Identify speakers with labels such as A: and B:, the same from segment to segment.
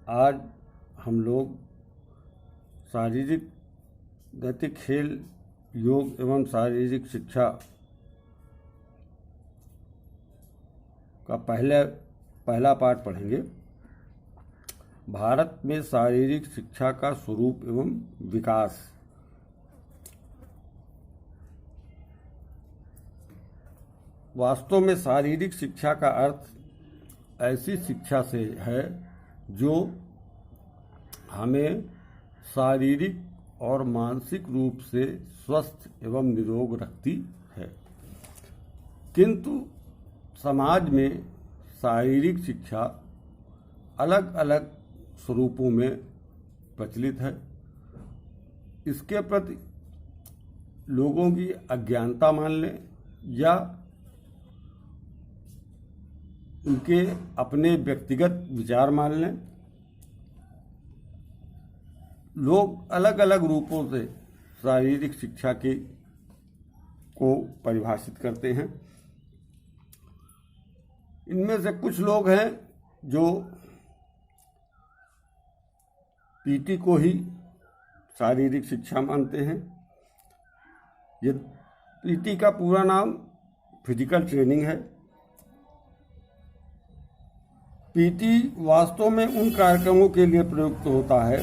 A: आज हम लोग शारीरिक गति, खेल, योग एवं शारीरिक शिक्षा का पहला पाठ पढ़ेंगे। भारत में शारीरिक शिक्षा का स्वरूप एवं विकास। वास्तव में शारीरिक शिक्षा का अर्थ ऐसी शिक्षा से है जो हमें शारीरिक और मानसिक रूप से स्वस्थ एवं निरोग रखती है। किंतु समाज में शारीरिक शिक्षा अलग अलग स्वरूपों में प्रचलित है। इसके प्रति लोगों की अज्ञानता मान लें या उनके अपने व्यक्तिगत विचार मान लें, लोग अलग अलग रूपों से शारीरिक शिक्षा को परिभाषित करते हैं। इनमें से कुछ लोग हैं जो पीटी को ही शारीरिक शिक्षा मानते हैं। ये पीटी का पूरा नाम फिजिकल ट्रेनिंग है। पीटी वास्तव में उन कार्यक्रमों के लिए प्रयुक्त होता है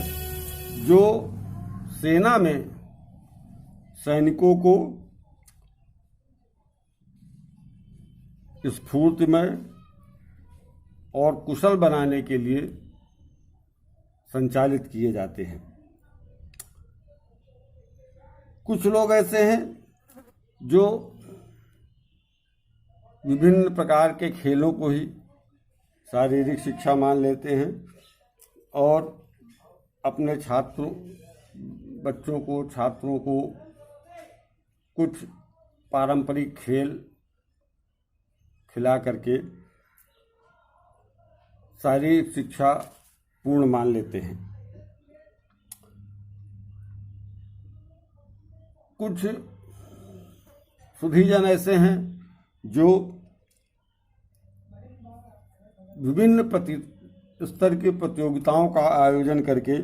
A: जो सेना में सैनिकों को स्फूर्तिमय और कुशल बनाने के लिए संचालित किए जाते हैं। कुछ लोग ऐसे हैं जो विभिन्न प्रकार के खेलों को ही शारीरिक शिक्षा मान लेते हैं और अपने छात्रों को कुछ पारंपरिक खेल खिला करके शारीरिक शिक्षा पूर्ण मान लेते हैं। कुछ सुधीजन ऐसे हैं जो विभिन्न स्तर की प्रतियोगिताओं का आयोजन करके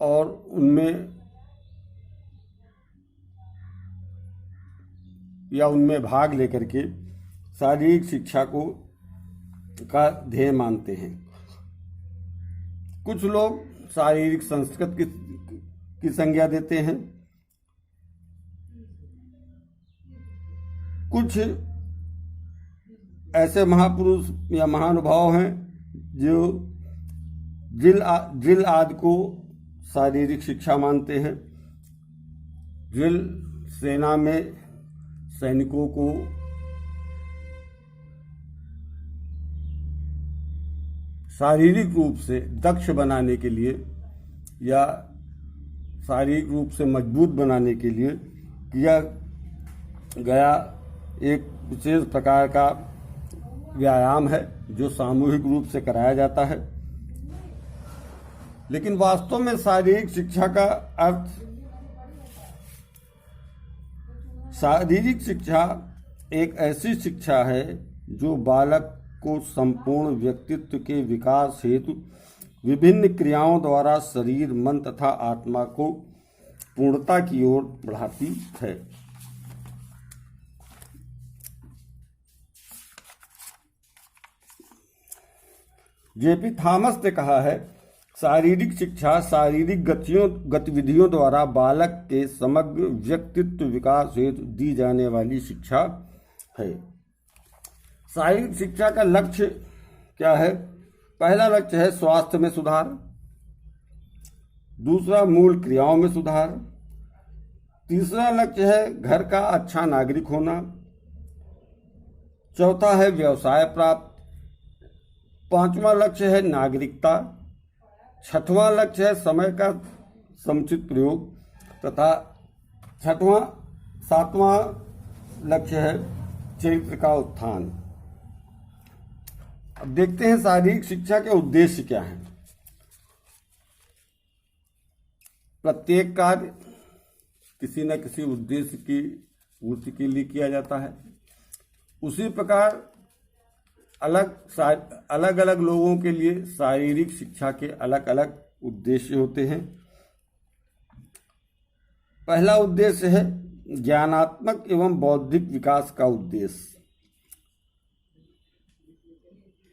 A: और उनमें भाग लेकर के शारीरिक शिक्षा का ध्येय मानते हैं। कुछ लोग शारीरिक संस्कृत की संज्ञा देते हैं। कुछ ऐसे महापुरुष या महानुभाव हैं जो ड्रिल आदि को शारीरिक शिक्षा मानते हैं। ड्रिल सेना में सैनिकों को शारीरिक रूप से दक्ष बनाने के लिए या शारीरिक रूप से मजबूत बनाने के लिए किया गया एक विशेष प्रकार का व्यायाम है जो सामूहिक रूप से कराया जाता है। लेकिन वास्तव में शारीरिक शिक्षा का अर्थ, शारीरिक शिक्षा एक ऐसी शिक्षा है जो बालक को संपूर्ण व्यक्तित्व के विकास हेतु विभिन्न क्रियाओं द्वारा शरीर, मन तथा आत्मा को पूर्णता की ओर बढ़ाती है। जेपी थॉमस ने कहा है, शारीरिक शिक्षा शारीरिक गतिविधियों द्वारा बालक के समग्र व्यक्तित्व विकास हेतु दी जाने वाली शिक्षा है। शारीरिक शिक्षा का लक्ष्य क्या है? पहला लक्ष्य है स्वास्थ्य में सुधार, दूसरा मूल क्रियाओं में सुधार, तीसरा लक्ष्य है घर का अच्छा नागरिक होना, चौथा है व्यवसाय प्राप्त, पांचवा लक्ष्य है नागरिकता, छठवां लक्ष्य है समय का समुचित प्रयोग तथा सातवां लक्ष्य है चरित्र का उत्थान। अब देखते हैं शारीरिक शिक्षा के उद्देश्य क्या हैं। प्रत्येक कार्य किसी न किसी उद्देश्य की पूर्ति के लिए किया जाता है। उसी प्रकार अलग अलग लोगों के लिए शारीरिक शिक्षा के अलग अलग उद्देश्य होते हैं। पहला उद्देश्य है ज्ञानात्मक एवं बौद्धिक विकास का उद्देश्य।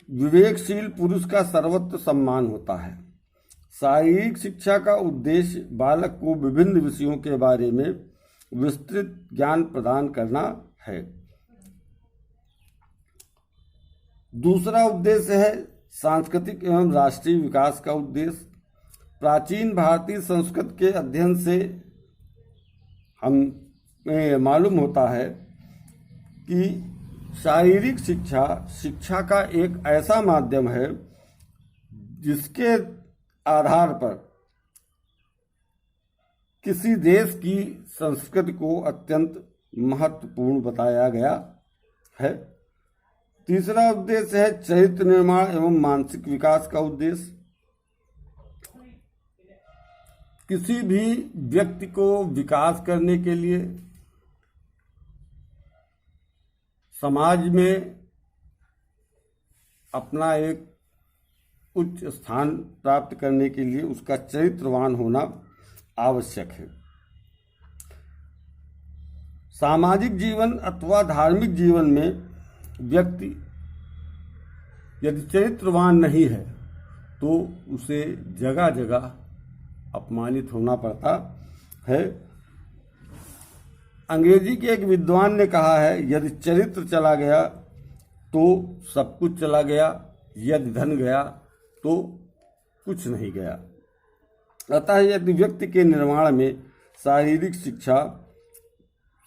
A: विवेकशील पुरुष का सर्वत्र सम्मान होता है। शारीरिक शिक्षा का उद्देश्य बालक को विभिन्न विषयों के बारे में विस्तृत ज्ञान प्रदान करना है। दूसरा उद्देश्य है सांस्कृतिक एवं राष्ट्रीय विकास का उद्देश्य। प्राचीन भारतीय संस्कृत के अध्ययन से हमें मालूम होता है कि शारीरिक शिक्षा का एक ऐसा माध्यम है जिसके आधार पर किसी देश की संस्कृति को अत्यंत महत्वपूर्ण बताया गया है। तीसरा उद्देश्य है चरित्र निर्माण एवं मानसिक विकास का उद्देश्य। किसी भी व्यक्ति को विकास करने के लिए, समाज में अपना एक उच्च स्थान प्राप्त करने के लिए उसका चरित्रवान होना आवश्यक है। सामाजिक जीवन अथवा धार्मिक जीवन में व्यक्ति यदि चरित्रवान नहीं है तो उसे जगह जगह अपमानित होना पड़ता है। अंग्रेजी के एक विद्वान ने कहा है, यदि चरित्र चला गया तो सब कुछ चला गया, यदि धन गया तो कुछ नहीं गया। अतः यदि व्यक्ति के निर्माण में शारीरिक शिक्षा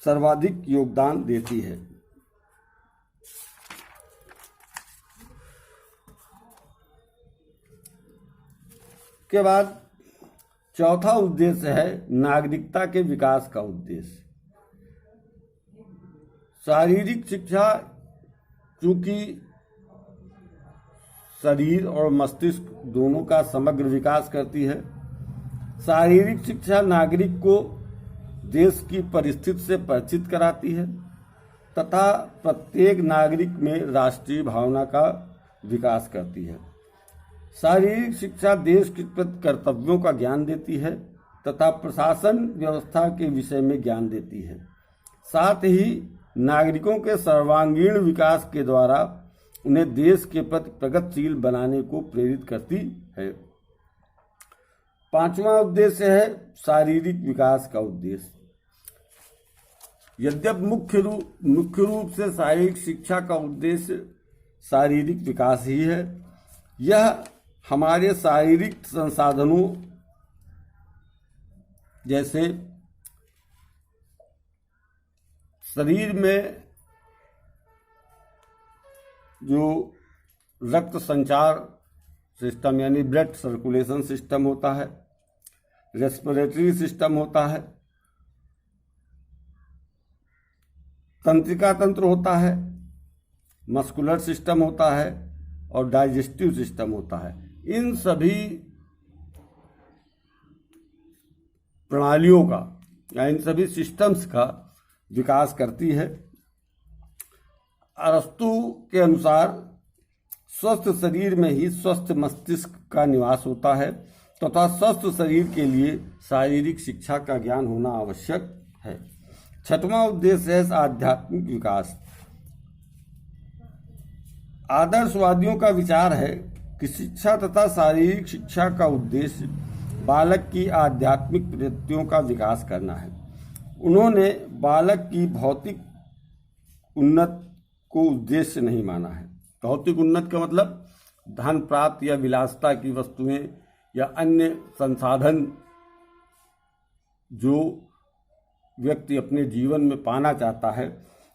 A: सर्वाधिक योगदान देती है। के बाद चौथा उद्देश्य है नागरिकता के विकास का उद्देश्य। शारीरिक शिक्षा चूंकि शरीर और मस्तिष्क दोनों का समग्र विकास करती है। शारीरिक शिक्षा नागरिक को देश की परिस्थिति से परिचित कराती है तथा प्रत्येक नागरिक में राष्ट्रीय भावना का विकास करती है। शारीरिक शिक्षा देश के प्रति कर्तव्यों का ज्ञान देती है तथा प्रशासन व्यवस्था के विषय में ज्ञान देती है। साथ ही नागरिकों के सर्वांगीण विकास के द्वारा उन्हें देश के प्रति प्रगतिशील बनाने को प्रेरित करती है। पांचवा उद्देश्य है शारीरिक विकास का उद्देश्य। यद्यपि मुख्य रूप से शारीरिक शिक्षा का उद्देश्य शारीरिक विकास ही है, यह हमारे शारीरिक संसाधनों जैसे शरीर में जो रक्त संचार सिस्टम यानी ब्लड सर्कुलेशन सिस्टम होता है, रेस्पिरेटरी सिस्टम होता है, तंत्रिका तंत्र होता है, मस्कुलर सिस्टम होता है और डाइजेस्टिव सिस्टम होता है। इन सभी प्रणालियों का या इन सभी सिस्टम्स का विकास करती है। अरस्तु के अनुसार स्वस्थ शरीर में ही स्वस्थ मस्तिष्क का निवास होता है तथा स्वस्थ शरीर के लिए शारीरिक शिक्षा का ज्ञान होना आवश्यक है। छठवां उद्देश्य है आध्यात्मिक विकास। आदर्शवादियों का विचार है कि शिक्षा तथा शारीरिक शिक्षा का उद्देश्य बालक की आध्यात्मिक प्रवृत्तियों का विकास करना है। उन्होंने बालक की भौतिक उन्नत को उद्देश्य नहीं माना है। भौतिक उन्नत का मतलब धन प्राप्त या विलासिता की वस्तुएं या अन्य संसाधन जो व्यक्ति अपने जीवन में पाना चाहता है,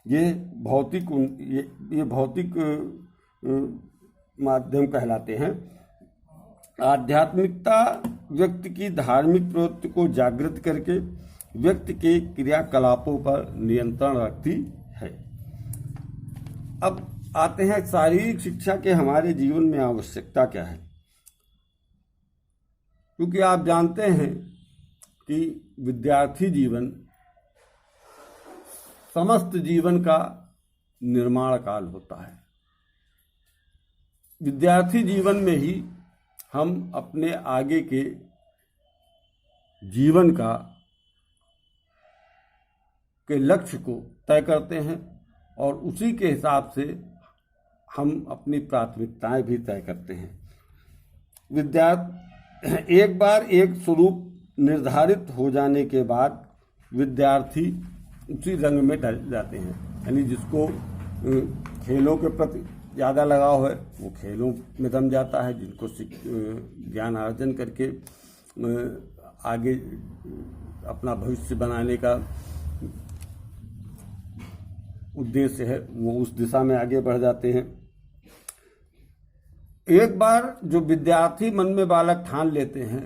A: ये भौतिक माध्यम कहलाते हैं। आध्यात्मिकता व्यक्ति की धार्मिक प्रवृत्ति को जागृत करके व्यक्ति के क्रियाकलापों पर नियंत्रण रखती है। अब आते हैं शारीरिक शिक्षा के हमारे जीवन में आवश्यकता क्या है। क्योंकि आप जानते हैं कि विद्यार्थी जीवन समस्त जीवन का निर्माण काल होता है। विद्यार्थी जीवन में ही हम अपने आगे के जीवन के लक्ष्य को तय करते हैं और उसी के हिसाब से हम अपनी प्राथमिकताएं भी तय करते हैं। एक बार एक स्वरूप निर्धारित हो जाने के बाद विद्यार्थी उसी रंग में ढल जाते हैं। यानी जिसको खेलों के प्रति ज़्यादा लगाव है वो खेलों में दम जाता है, जिनको ज्ञान अर्जन करके आगे अपना भविष्य बनाने का उद्देश्य है वो उस दिशा में आगे बढ़ जाते हैं। एक बार जो विद्यार्थी मन में बालक ठान लेते हैं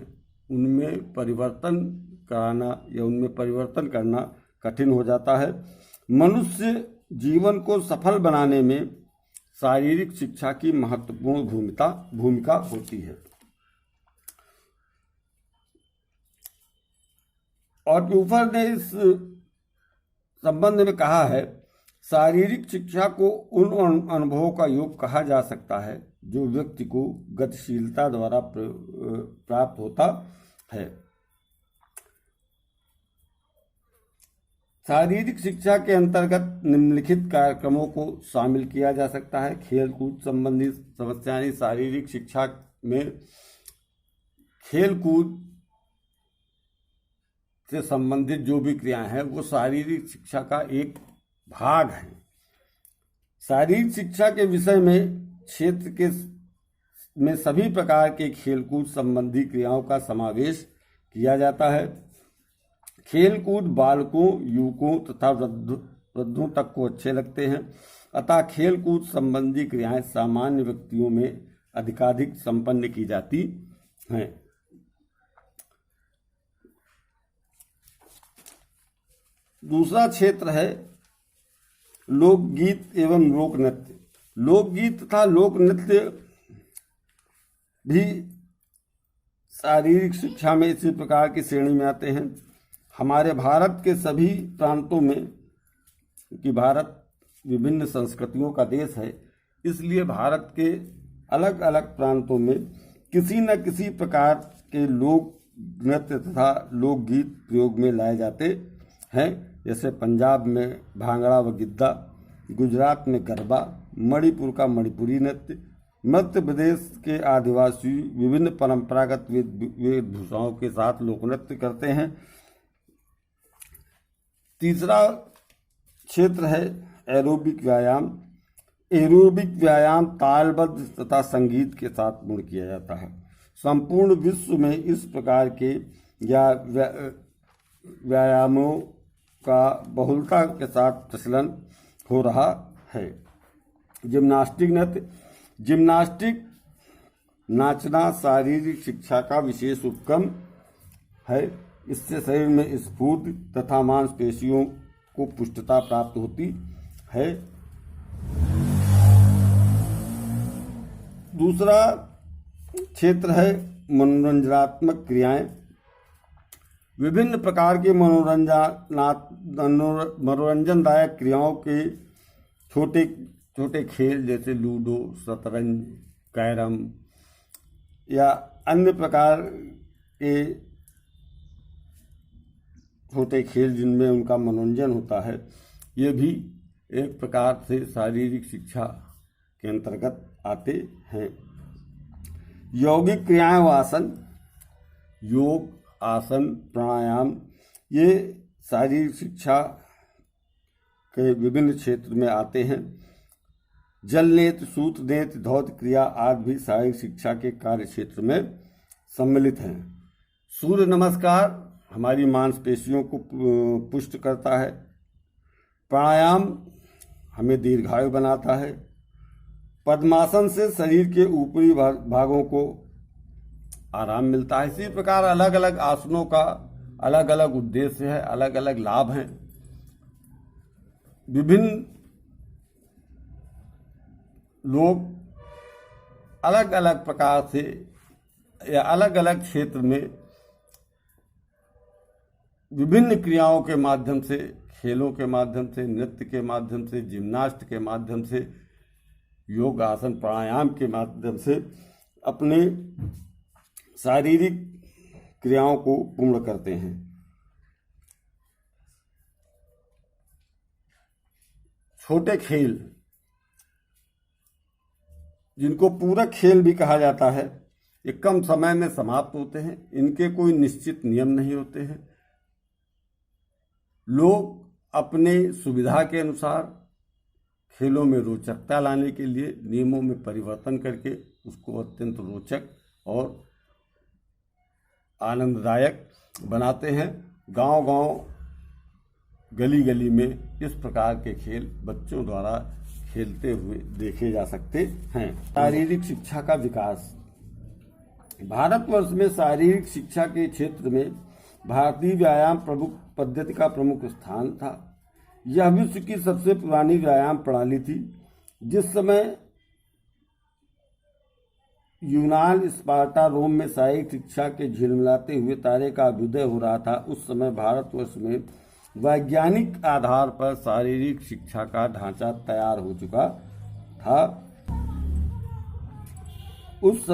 A: उनमें परिवर्तन कराना या उनमें परिवर्तन करना कठिन हो जाता है। मनुष्य जीवन को सफल बनाने में शारीरिक शिक्षा की महत्वपूर्ण भूमिका होती है। और प्यूफर ने इस संबंध में कहा है, शारीरिक शिक्षा को उन अनुभवों का योग कहा जा सकता है जो व्यक्ति को गतिशीलता द्वारा प्राप्त होता है। शारीरिक शिक्षा के अंतर्गत निम्नलिखित कार्यक्रमों को शामिल किया जा सकता है। खेल कूद संबंधी समस्याएं। शारीरिक शिक्षा में खेल कूद से संबंधित जो भी क्रियाएं हैं वो शारीरिक शिक्षा का एक भाग है। शारीरिक शिक्षा के विषय में क्षेत्र में सभी प्रकार के खेलकूद संबंधी क्रियाओं का समावेश किया जाता है। खेलकूद बालकों, युवकों तथा वृद्धों तक को अच्छे लगते हैं, अतः खेलकूद संबंधी क्रियाएं सामान्य व्यक्तियों में अधिकाधिक संपन्न की जाती हैं। दूसरा क्षेत्र है लोकगीत एवं लोक नृत्य। लोकगीत तथा लोक नृत्य भी शारीरिक शिक्षा में इसी प्रकार की श्रेणी में आते हैं। हमारे भारत के सभी प्रांतों में, क्योंकि भारत विभिन्न संस्कृतियों का देश है, इसलिए भारत के अलग अलग प्रांतों में किसी न किसी प्रकार के लोक नृत्य तथा लोकगीत प्रयोग में लाए जाते हैं। जैसे पंजाब में भांगड़ा व गिद्दा, गुजरात में गरबा, मणिपुर का मणिपुरी नृत्य, मध्य प्रदेश के आदिवासी विभिन्न परंपरागत वेशभूषाओं के साथ लोक नृत्य करते हैं। तीसरा क्षेत्र है एरोबिक व्यायाम। एरोबिक व्यायाम तालबद्ध तथा संगीत के साथ पूर्ण किया जाता है। संपूर्ण विश्व में इस प्रकार के व्यायामों का बहुलता के साथ प्रचलन हो रहा है। जिम्नास्टिक नृत्य। जिम्नास्टिक नाचना शारीरिक शिक्षा का विशेष उपक्रम है। इससे शरीर में स्फूर्ति तथा मांसपेशियों को पुष्टता प्राप्त होती है। दूसरा क्षेत्र है मनोरंजनात्मक क्रियाएं। विभिन्न प्रकार के मनोरंजनदायक क्रियाओं के छोटे छोटे खेल जैसे लूडो, शतरंज, कैरम या अन्य प्रकार के छोटे खेल जिनमें उनका मनोरंजन होता है, ये भी एक प्रकार से शारीरिक शिक्षा के अंतर्गत आते हैं। यौगिक क्रियाएं व आसन। योग, आसन, प्राणायाम ये शारीरिक शिक्षा के विभिन्न क्षेत्र में आते हैं। जल नेत्र, सूत्र नेत्र, धौत क्रिया आदि भी शारीरिक शिक्षा के कार्य क्षेत्र में सम्मिलित हैं। सूर्य नमस्कार हमारी मांसपेशियों को पुष्ट करता है। प्राणायाम हमें दीर्घायु बनाता है। पद्मासन से शरीर के ऊपरी भागों को आराम मिलता है। इसी प्रकार अलग अलग आसनों का अलग अलग उद्देश्य है, अलग अलग लाभ हैं। विभिन्न लोग अलग अलग प्रकार से या अलग अलग क्षेत्र में विभिन्न क्रियाओं के माध्यम से, खेलों के माध्यम से, नृत्य के माध्यम से, जिम्नास्ट के माध्यम से योग आसन प्राणायाम के माध्यम से अपने शारीरिक क्रियाओं को पूर्ण करते हैं। छोटे खेल, जिनको पूरक खेल भी कहा जाता है, ये कम समय में समाप्त होते हैं। इनके कोई निश्चित नियम नहीं होते हैं। लोग अपने सुविधा के अनुसार खेलों में रोचकता लाने के लिए नियमों में परिवर्तन करके उसको अत्यंत रोचक और आनंददायक बनाते हैं। गांव-गांव, गली-गली में इस प्रकार के खेल बच्चों द्वारा खेलते हुए देखे जा सकते हैं। शारीरिक शिक्षा का विकास। भारतवर्ष में शारीरिक शिक्षा के क्षेत्र में भारतीय व्यायाम प्रमुख पद्धति का प्रमुख स्थान था। यह विश्व की सबसे पुरानी व्यायाम प्रणाली थी। जिस समय यूनान, स्पार्टा, रोम में शारीरिक शिक्षा के झिलमिलाते हुए तारे का अभ्युदय हो रहा था, उस समय भारतवर्ष में वैज्ञानिक आधार पर शारीरिक शिक्षा का ढांचा तैयार हो चुका था। उस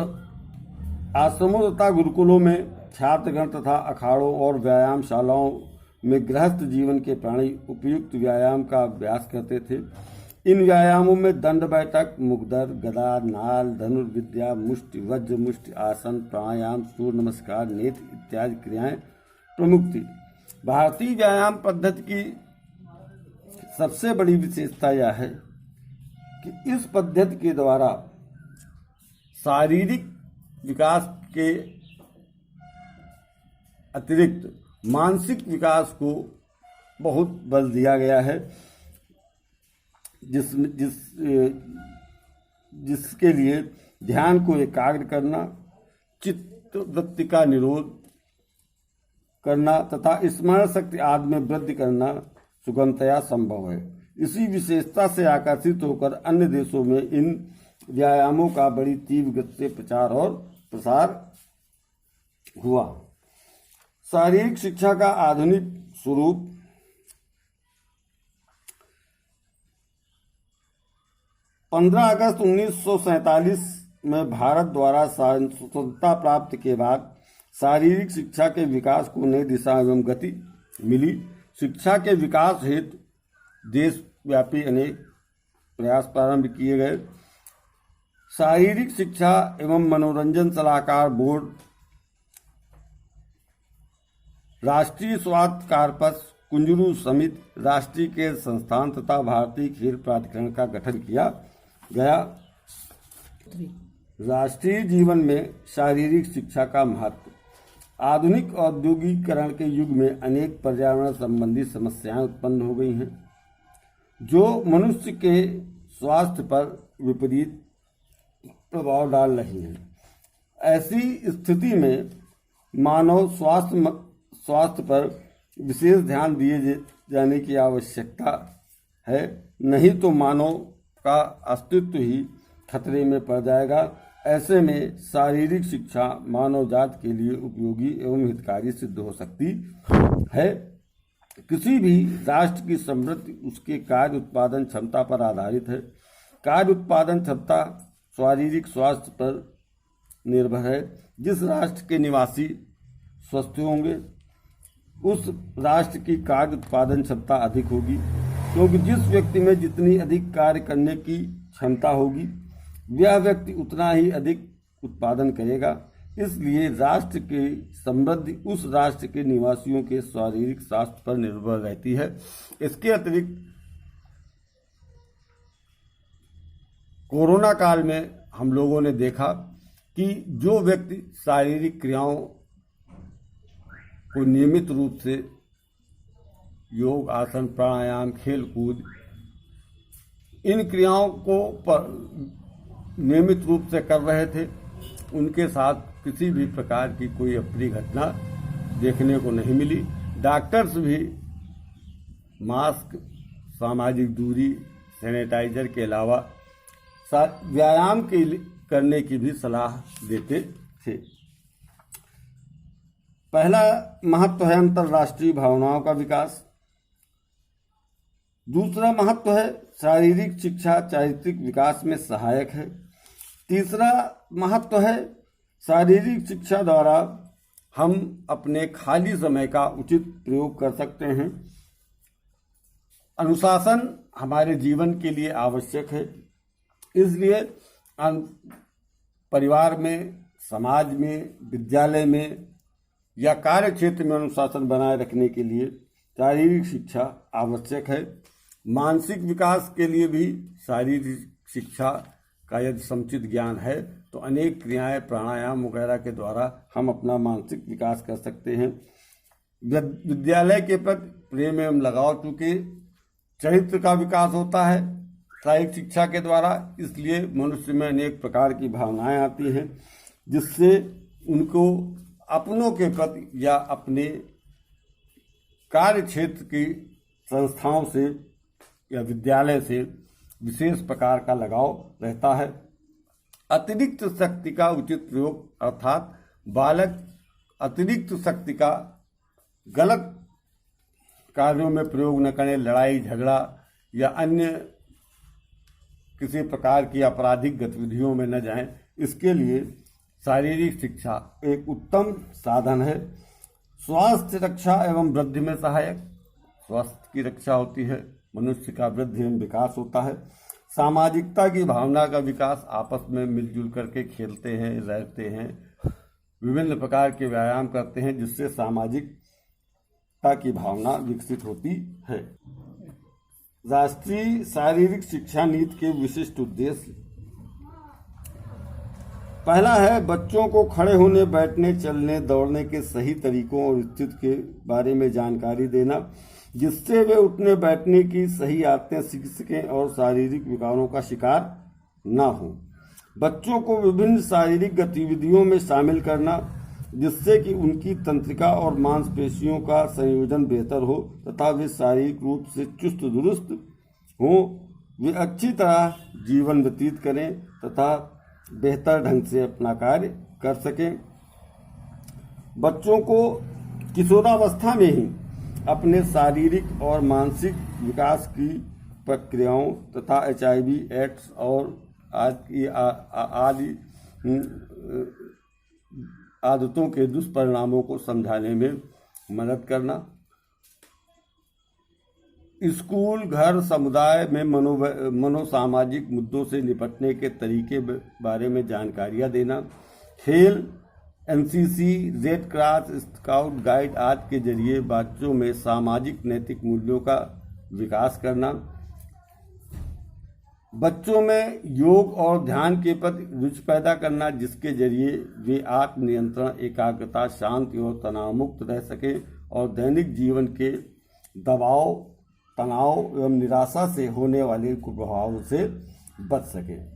A: आश्रमों तथा गुरुकुलों में छात्रगण तथा अखाड़ों और व्यायामशालाओं में गृहस्थ जीवन के प्राणी उपयुक्त व्यायाम का अभ्यास करते थे। इन व्यायामों में दंड बैठक, मुग्दर, गदा, नाल, धनुर्विद्या, मुष्टि, वज्र मुष्टि, आसन, प्राणायाम, सूर्य नमस्कार, नेत्र इत्यादि क्रियाएं प्रमुख थी। भारतीय व्यायाम पद्धति की सबसे बड़ी विशेषता यह है कि इस पद्धति के द्वारा शारीरिक विकास के अतिरिक्त मानसिक विकास को बहुत बल दिया गया है, जिसके लिए ध्यान को एकाग्र करना, चित्त वृत्ति का निरोध करना तथा स्मरण शक्ति आदि में वृद्धि करना सुगमतया संभव है। इसी विशेषता से आकर्षित होकर अन्य देशों में इन व्यायामों का बड़ी तीव्र गति से प्रचार और प्रसार हुआ। शारीरिक शिक्षा का आधुनिक स्वरूप। 15 अगस्त 1947 में भारत द्वारा स्वतंत्रता प्राप्ति के बाद शारीरिक शिक्षा के विकास को नई दिशा एवं गति मिली। शिक्षा के विकास हेतु देशव्यापी अनेक प्रयास प्रारंभ किए गए। शारीरिक शिक्षा एवं मनोरंजन सलाहकार बोर्ड, राष्ट्रीय स्वास्थ्य कार्पस, कुंजरू समिति, राष्ट्रीय खेल संस्थान तथा भारतीय खेल प्राधिकरण का गठन किया गया। राष्ट्रीय जीवन में शारीरिक शिक्षा का महत्व। आधुनिक औद्योगिकरण के युग में अनेक पर्यावरण संबंधी समस्याएं उत्पन्न हो गई हैं, जो मनुष्य के स्वास्थ्य पर विपरीत प्रभाव डाल रही हैं। ऐसी स्थिति में मानव स्वास्थ्य पर विशेष ध्यान दिए जाने की आवश्यकता है, नहीं तो मानव का अस्तित्व ही खतरे में पड़ जाएगा। ऐसे में शारीरिक शिक्षा मानव जाति के लिए उपयोगी एवं हितकारी सिद्ध हो सकती है। किसी भी राष्ट्र की समृद्धि उसके कार्य उत्पादन क्षमता पर आधारित है। कार्य उत्पादन क्षमता शारीरिक स्वास्थ्य पर निर्भर है। जिस राष्ट्र के निवासी स्वस्थ होंगे, उस राष्ट्र की कार्य उत्पादन क्षमता अधिक होगी, क्योंकि जिस व्यक्ति में जितनी अधिक कार्य करने की क्षमता होगी, वह व्यक्ति उतना ही अधिक उत्पादन करेगा। इसलिए राष्ट्र की समृद्धि उस राष्ट्र के निवासियों के शारीरिक स्वास्थ्य पर निर्भर रहती है। इसके अतिरिक्त कोरोना काल में हम लोगों ने देखा कि जो व्यक्ति शारीरिक क्रियाओं को नियमित रूप से योग, आसन, प्राणायाम, खेल कूद, इन क्रियाओं को नियमित रूप से कर रहे थे, उनके साथ किसी भी प्रकार की कोई अप्रिय घटना देखने को नहीं मिली। डॉक्टर्स भी मास्क, सामाजिक दूरी, सैनिटाइजर के अलावा व्यायाम करने की भी सलाह देते थे। पहला महत्व है अंतर्राष्ट्रीय भावनाओं का विकास। दूसरा महत्व है शारीरिक शिक्षा चारित्रिक विकास में सहायक है। तीसरा महत्व है शारीरिक शिक्षा द्वारा हम अपने खाली समय का उचित प्रयोग कर सकते हैं। अनुशासन हमारे जीवन के लिए आवश्यक है, इसलिए परिवार में, समाज में, विद्यालय में या कार्य क्षेत्र में अनुशासन बनाए रखने के लिए शारीरिक शिक्षा आवश्यक है। मानसिक विकास के लिए भी शारीरिक शिक्षा का यदि समुचित ज्ञान है तो अनेक क्रियाएं, प्राणायाम वगैरह के द्वारा हम अपना मानसिक विकास कर सकते हैं। विद्यालय के प्रति प्रेम एवं लगाव, चूंकि चरित्र का विकास होता है शारीरिक शिक्षा के द्वारा, इसलिए मनुष्य में अनेक प्रकार की भावनाएं आती हैं जिससे उनको अपनों के प्रति या अपने कार्य क्षेत्र की संस्थाओं से या विद्यालय से विशेष प्रकार का लगाव रहता है। अतिरिक्त शक्ति का उचित प्रयोग, अर्थात बालक अतिरिक्त शक्ति का गलत कार्यों में प्रयोग न करें, लड़ाई झगड़ा या अन्य किसी प्रकार की आपराधिक गतिविधियों में न जाएं, इसके लिए शारीरिक शिक्षा एक उत्तम साधन है। स्वास्थ्य रक्षा एवं वृद्धि में सहायक, स्वास्थ्य की रक्षा होती है, मनुष्य का वृद्धि एवं विकास होता है। सामाजिकता की भावना का विकास, आपस में मिलजुल करके खेलते हैं, रहते हैं, विभिन्न प्रकार के व्यायाम करते हैं जिससे सामाजिकता की भावना विकसित होती है। राष्ट्रीय शारीरिक शिक्षा नीति के विशिष्ट उद्देश्य, पहला है बच्चों को खड़े होने, बैठने, चलने, दौड़ने के सही तरीकों और स्थिति के बारे में जानकारी देना जिससे वे उठने बैठने की सही आदतें सीख सकें और शारीरिक विकारों का शिकार न हो। बच्चों को विभिन्न शारीरिक गतिविधियों में शामिल करना जिससे कि उनकी तंत्रिका और मांसपेशियों का संयोजन बेहतर हो तथा वे शारीरिक रूप से चुस्त दुरुस्त हों, वे अच्छी तरह जीवन व्यतीत करें तथा बेहतर ढंग से अपना कार्य कर सकें। बच्चों को किशोरावस्था में ही अपने शारीरिक और मानसिक विकास की प्रक्रियाओं तथा HIV, एड्स और आदि आदतों के दुष्परिणामों को समझाने में मदद करना। स्कूल, घर, समुदाय में मनोसामाजिक मुद्दों से निपटने के तरीके बारे में जानकारियां देना। खेल, NCC, red cross, scout guide आदि के जरिए बच्चों में सामाजिक नैतिक मूल्यों का विकास करना। बच्चों में योग और ध्यान के प्रति रुचि पैदा करना जिसके जरिए वे आत्मनियंत्रण, एकाग्रता, शांति और तनाव मुक्त रह सकें और दैनिक जीवन के दबाव, तनाव एवं निराशा से होने वाले कुप्रभावों से बच सकें।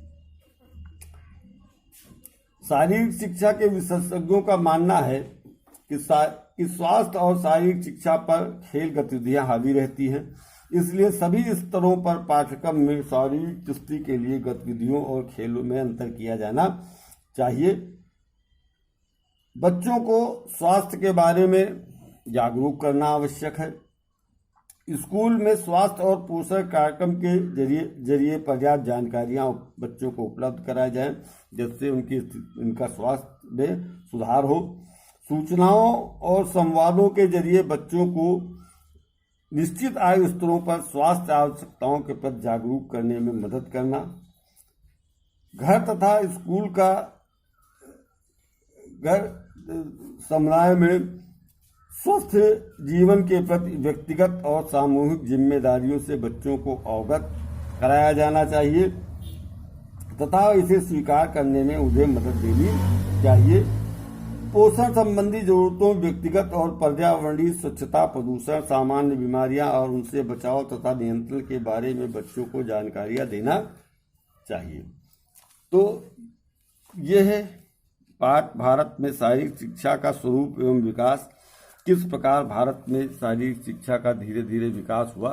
A: शारीरिक शिक्षा के विशेषज्ञों का मानना है कि स्वास्थ्य और शारीरिक शिक्षा पर खेल गतिविधियां हावी रहती हैं, इसलिए सभी स्तरों पर पाठ्यक्रम में शारीरिक चुस्ती के लिए गतिविधियों और खेलों में अंतर किया जाना चाहिए। बच्चों को स्वास्थ्य के बारे में जागरूक करना आवश्यक है। स्कूल में स्वास्थ्य और पोषण कार्यक्रम के जरिए पर्याप्त जानकारियां बच्चों को उपलब्ध कराई जाएं जिससे उनका स्वास्थ्य में सुधार हो। सूचनाओं और संवादों के जरिए बच्चों को निश्चित आयु स्तरों पर स्वास्थ्य आवश्यकताओं के प्रति जागरूक करने में मदद करना। घर तथा स्कूल का समुदाय में स्वस्थ जीवन के प्रति व्यक्तिगत और सामूहिक जिम्मेदारियों से बच्चों को अवगत कराया जाना चाहिए तथा इसे स्वीकार करने में उन्हें मदद देनी चाहिए। पोषण संबंधी जरूरतों, व्यक्तिगत और पर्यावरणीय स्वच्छता, प्रदूषण, सामान्य बीमारियां और उनसे बचाव तथा नियंत्रण के बारे में बच्चों को जानकारियां देना चाहिए। तो यह है पाठ भारत में शारीरिक शिक्षा का स्वरूप एवं विकास, किस प्रकार भारत में शारीरिक शिक्षा का धीरे धीरे विकास हुआ,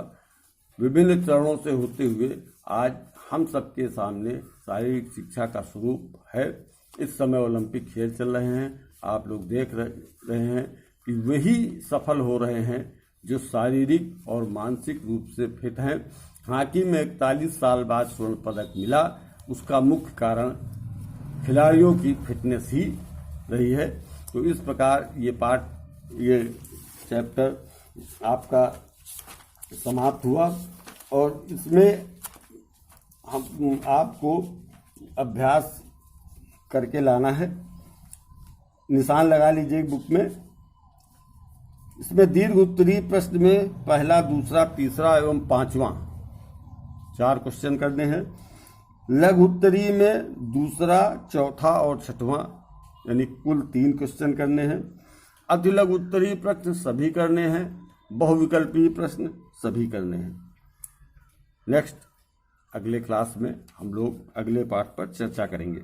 A: विभिन्न चरणों से होते हुए आज हम सबके सामने शारीरिक शिक्षा का स्वरूप है। इस समय ओलंपिक खेल चल रहे हैं, आप लोग देख रहे हैं कि वही सफल हो रहे हैं जो शारीरिक और मानसिक रूप से फिट हैं। हॉकी में 41 साल बाद स्वर्ण पदक मिला, उसका मुख्य कारण खिलाड़ियों की फिटनेस ही रही है। तो इस प्रकार ये चैप्टर आपका समाप्त हुआ और इसमें हम आपको अभ्यास करके लाना है। निशान लगा लीजिए बुक में। इसमें दीर्घ उत्तरीय प्रश्न में पहला, दूसरा, तीसरा एवं पांचवा 4 क्वेश्चन करने हैं। लघु उत्तरीय में दूसरा, चौथा और छठवां यानी कुल 3 क्वेश्चन करने हैं। अति लघु उत्तरीय प्रश्न सभी करने हैं, बहुविकल्पीय प्रश्न सभी करने हैं। नेक्स्ट अगले क्लास में हम लोग अगले पाठ पर चर्चा करेंगे।